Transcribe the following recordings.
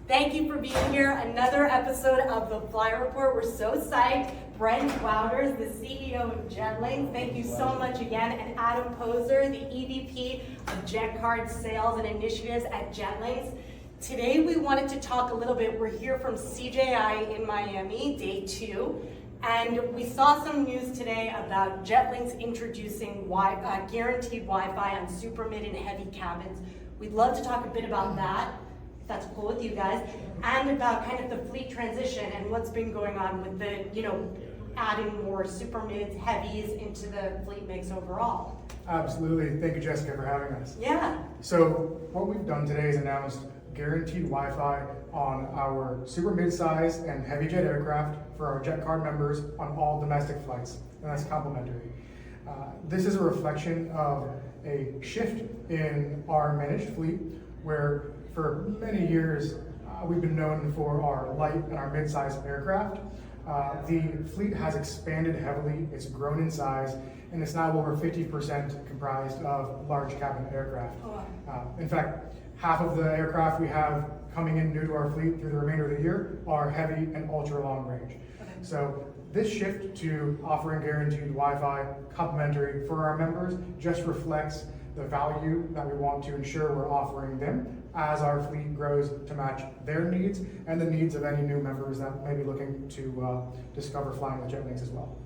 Thank you for being here. Another episode of the Fly Report. We're so psyched. Brent Wouters, the CEO of Linx. Thank you so much again. And Adam Posar, the EVP of Jet Card Sales and Initiatives at Linx. Today we wanted to talk a little bit. We're here from CJI in Miami, day 2. And we saw some news today about Linx introducing guaranteed Wi-Fi on super, mid, and heavy cabins. We'd love to talk a bit about that, if that's cool with you guys, and about kind of the fleet transition and what's been going on with the, adding more super mids, heavies into the fleet mix overall. Absolutely. Thank you, Jessica, for having us. Yeah. So what we've done today is announced guaranteed Wi-Fi on our super mid-size and heavy jet aircraft for our Jet Card members on all domestic flights, and that's complimentary. This is a reflection of a shift in our managed fleet, where for many years we've been known for our light and our mid-size aircraft. The fleet has expanded heavily, it's grown in size, and it's now over 50% comprised of large cabin aircraft. In fact, half of the aircraft we have coming in new to our fleet through the remainder of the year are heavy and ultra long range. Okay. So this shift to offering guaranteed Wi-Fi complimentary for our members just reflects the value that we want to ensure we're offering them as our fleet grows to match their needs and the needs of any new members that may be looking to discover flying with Linx as well.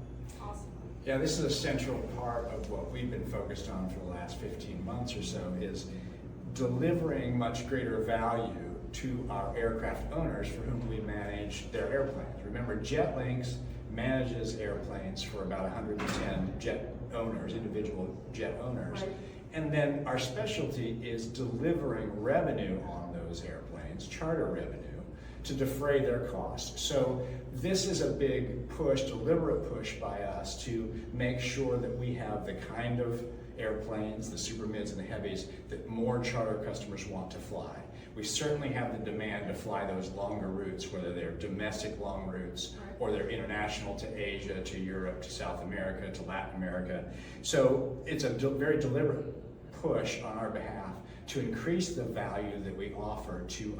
Awesome. Yeah, this is a central part of what we've been focused on for the last 15 months or so, is delivering much greater value to our aircraft owners for whom we manage their airplanes. Remember, Linx manages airplanes for about 110 jet owners, individual jet owners. Right. And then our specialty is delivering revenue on those airplanes, charter revenue, to defray their costs. So this is a big push, deliberate push by us to make sure that we have the kind of airplanes, the super mids and the heavies, that more charter customers want to fly. We certainly have the demand to fly those longer routes, whether they're domestic long routes or they're international to Asia, to Europe, to South America, to Latin America. So it's a very deliberate push on our behalf to increase the value that we offer to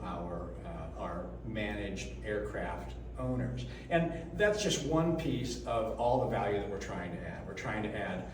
our managed aircraft owners. And that's just one piece of all the value that we're trying to add. We're trying to add,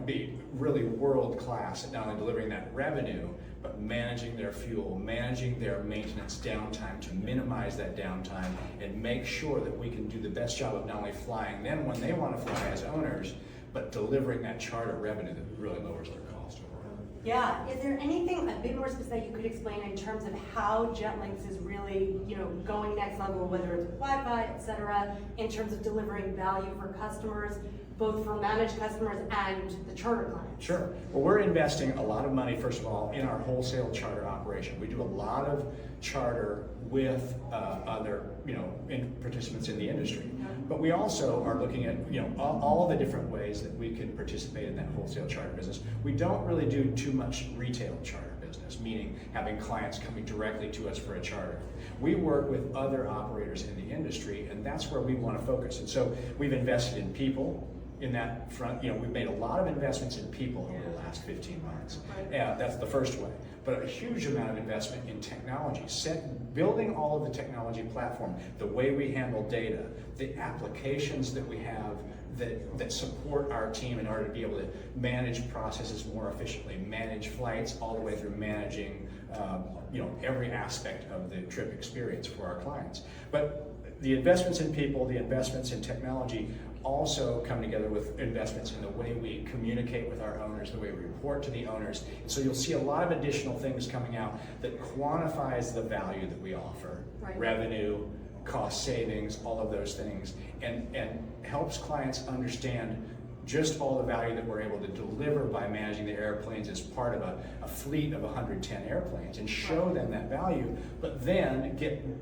be really world class at not only delivering that revenue, but managing their fuel, managing their maintenance downtime to minimize that downtime and make sure that we can do the best job of not only flying them when they want to fly as owners, but delivering that charter revenue that really lowers their cost overall. Yeah, is there anything a bit more specific you could explain in terms of how Linx is really, going next level, whether it's Wi-Fi, et cetera, in terms of delivering value for customers, both for managed customers and the charter clients? Sure. Well, we're investing a lot of money, first of all, in our wholesale charter operation. We do a lot of charter with other, participants in the industry. But we also are looking at, all the different ways that we can participate in that wholesale charter business. We don't really do too much retail charter business, meaning having clients coming directly to us for a charter. We work with other operators in the industry, and that's where we want to focus. And so we've invested in people in that front. We've made a lot of investments in people over the last 15 months. Yeah, that's the first way. But a huge amount of investment in technology, building all of the technology platform, the way we handle data, the applications that we have that support our team in order to be able to manage processes more efficiently, manage flights, all the way through managing every aspect of the trip experience for our clients. But the investments in people, the investments in technology also come together with investments in the way we communicate with our owners, the way we report to the owners. And so you'll see a lot of additional things coming out that quantifies the value that we offer, revenue, cost savings, all of those things, and helps clients understand just all the value that we're able to deliver by managing the airplanes as part of a fleet of 110 airplanes, and show them that value, but then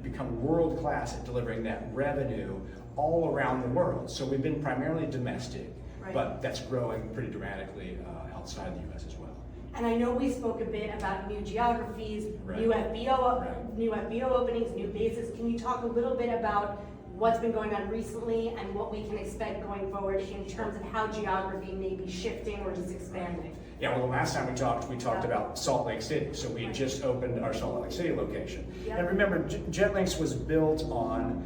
become world class at delivering that revenue all around the world. So we've been primarily domestic, but that's growing pretty dramatically outside the US as well. And I know we spoke a bit about new geographies, new FBO openings, new bases. Can you talk a little bit about what's been going on recently and what we can expect going forward in terms of how geography may be shifting or just expanding? Yeah, well, the last time we talked about Salt Lake City. So we had just opened our Salt Lake City location. Yeah. And remember, Linx was built on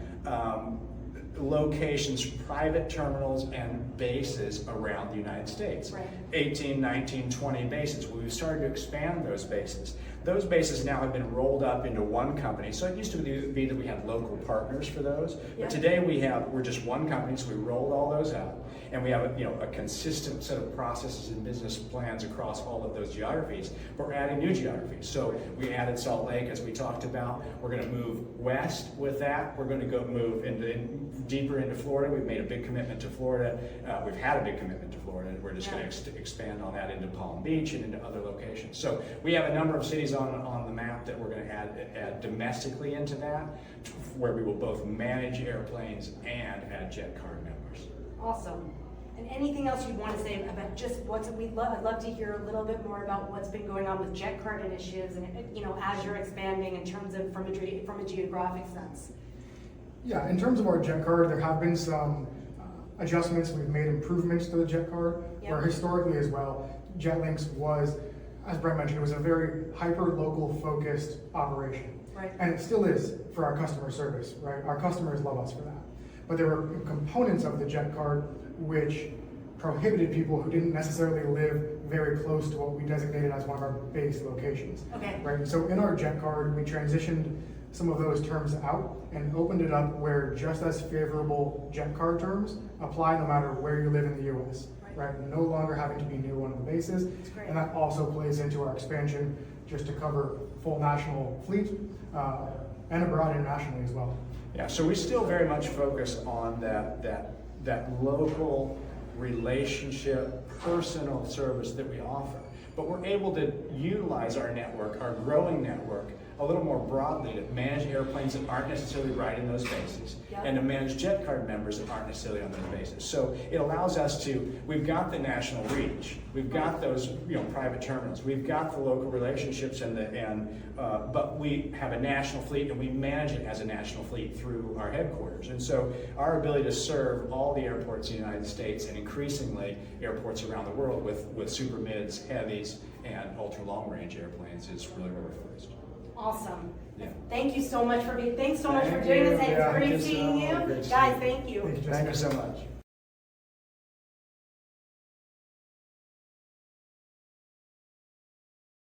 locations, private terminals and bases around the United States. Right. 18, 19, 20 bases. We've started to expand those bases. Those bases now have been rolled up into one company. So it used to be that we had local partners for those, Yeah. but today we're just one company, so we rolled all those out. And we have a consistent set of processes and business plans across all of those geographies. But we're adding new geographies. So we added Salt Lake, as we talked about. We're going to move west with that. We're going to go move deeper into Florida. We've made a big commitment to Florida. We've had a big commitment to Florida. We're just going to expand on that into Palm Beach and into other locations. So we have a number of cities on the map that we're going to add domestically into that, where we will both manage airplanes and add jet card members. Awesome. And anything else you want to say about just I'd love to hear a little bit more about what's been going on with jet card initiatives and, as you're expanding in terms of from a geographic sense. Yeah, in terms of our jet card, there have been some adjustments. We've made improvements to the jet card, where historically as well, Linx was, as Brent mentioned, it was a very hyper-local focused operation. Right. And it still is for our customer service, right? Our customers love us for that. But there were components of the jet card which prohibited people who didn't necessarily live very close to what we designated as one of our base locations. Okay. Right. So in our jet card, we transitioned some of those terms out and opened it up where just as favorable jet card terms apply no matter where you live in the U.S. Right. No longer having to be near one of the bases. Great. And that also plays into our expansion just to cover full national fleet and abroad internationally as well. Yeah, so we still very much focus on that local relationship, personal service that we offer. But we're able to utilize our network, our growing network, a little more broadly to manage airplanes that aren't necessarily right in those bases, and to manage jet card members that aren't necessarily on those bases. So it allows us we've got the national reach, we've got those private terminals, we've got the local relationships, but we have a national fleet and we manage it as a national fleet through our headquarters. And so our ability to serve all the airports in the United States and increasingly airports around the world with super mids, heavies, and ultra long range airplanes is really where we're focused. Awesome. Yeah. Thank you so much for doing this. Thank It's you. great Yeah, seeing you. great seeing Guys, you. thank you. Thank you, Thank you so much.